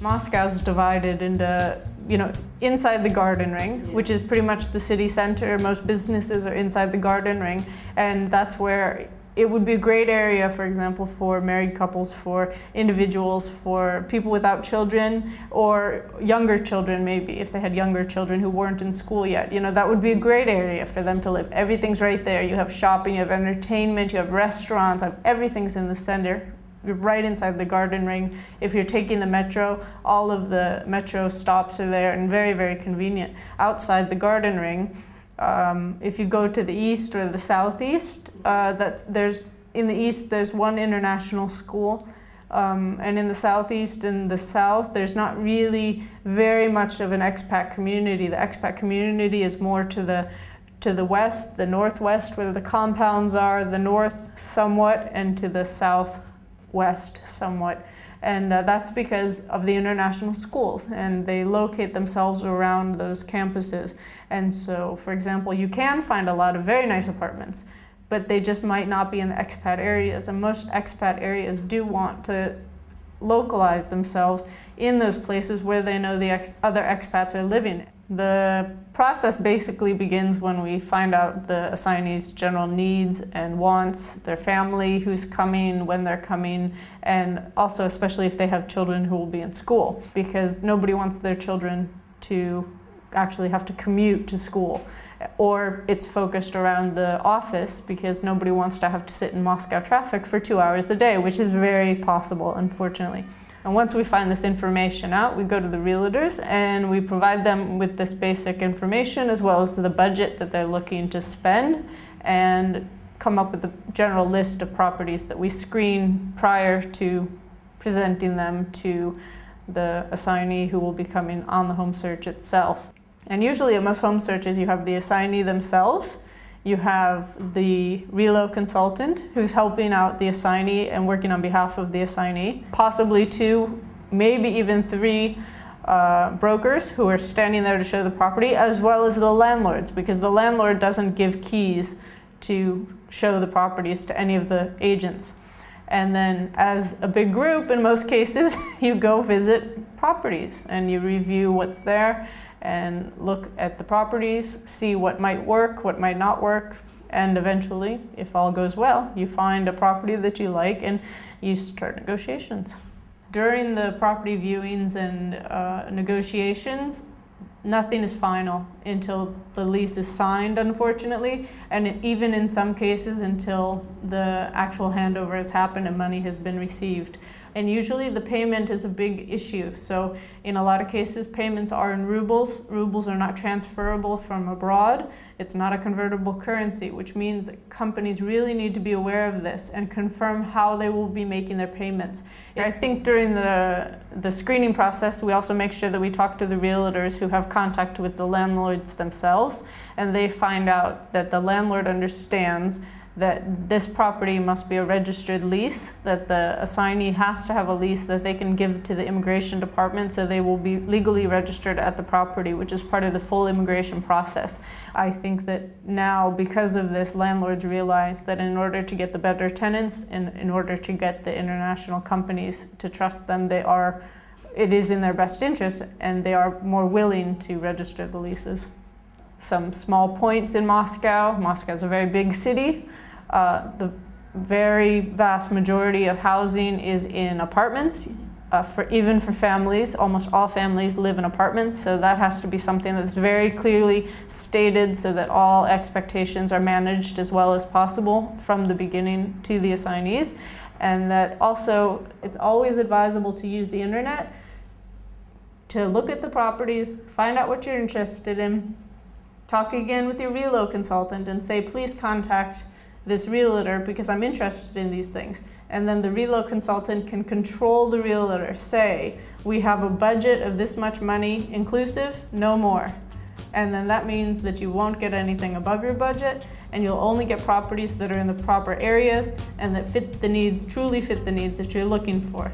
Moscow is divided into, inside the garden ring, which is pretty much the city center. Most businesses are inside the garden ring, and that's where it would be a great area, for example, for married couples, for individuals, for people without children, or younger children maybe, if they had younger children who weren't in school yet. That would be a great area for them to live. Everything's right there. You have shopping, you have entertainment, you have restaurants, everything's in the center. You're right inside the garden ring. If you're taking the metro, all of the metro stops are there and very, very convenient. Outside the garden ring, if you go to the east or the southeast, in the east there's one international school, and in the southeast and the south there's not really very much of an expat community. The expat community is more to the west, the northwest, where the compounds are, the north somewhat, and to the southwest somewhat. And that's because of the international schools, and they locate themselves around those campuses. And so, for example, you can find a lot of very nice apartments, but they just might not be in the expat areas. And most expat areas do want to localize themselves in those places where they know the other expats are living. The process basically begins when we find out the assignee's general needs and wants, their family, who's coming, when they're coming, and also especially if they have children who will be in school, because nobody wants their children to actually have to commute to school. Or it's focused around the office because nobody wants to have to sit in Moscow traffic for 2 hours a day, which is very possible, unfortunately. And once we find this information out, we go to the realtors and we provide them with this basic information as well as the budget that they're looking to spend, and come up with a general list of properties that we screen prior to presenting them to the assignee who will be coming on the home search itself. And usually at most home searches you have the assignee themselves, you have the relo consultant who's helping out the assignee and working on behalf of the assignee, possibly 2, maybe even 3 brokers who are standing there to show the property, as well as the landlords, because the landlord doesn't give keys to show the properties to any of the agents. And then as a big group, in most cases, you go visit properties and you review what's there and look at the properties, see what might work, what might not work, and eventually, if all goes well, you find a property that you like and you start negotiations. During the property viewings and negotiations, nothing is final until the lease is signed, unfortunately, and even in some cases until the actual handover has happened and money has been received. And usually the payment is a big issue. So in a lot of cases, payments are in rubles. Rubles are not transferable from abroad. It's not a convertible currency, which means that companies really need to be aware of this and confirm how they will be making their payments. I think during the screening process, we also make sure that we talk to the realtors who have contact with the landlords themselves, and they find out that the landlord understands that this property must be a registered lease, that the assignee has to have a lease that they can give to the immigration department so they will be legally registered at the property, which is part of the full immigration process. I think that now, because of this, landlords realize that in order to get the better tenants and in order to get the international companies to trust them, it is in their best interest, and they are more willing to register the leases. Some small points in Moscow. Moscow is a very big city. The very vast majority of housing is in apartments. Even for families, almost all families live in apartments, so that has to be something that's very clearly stated so that all expectations are managed as well as possible from the beginning to the assignees. And that also, it's always advisable to use the internet to look at the properties, find out what you're interested in, talk again with your relo consultant and say, please contact this realtor because I'm interested in these things. And then the relo consultant can control the realtor, say, we have a budget of this much money inclusive, no more. And then that means that you won't get anything above your budget, and you'll only get properties that are in the proper areas and that fit the needs, truly fit the needs that you're looking for.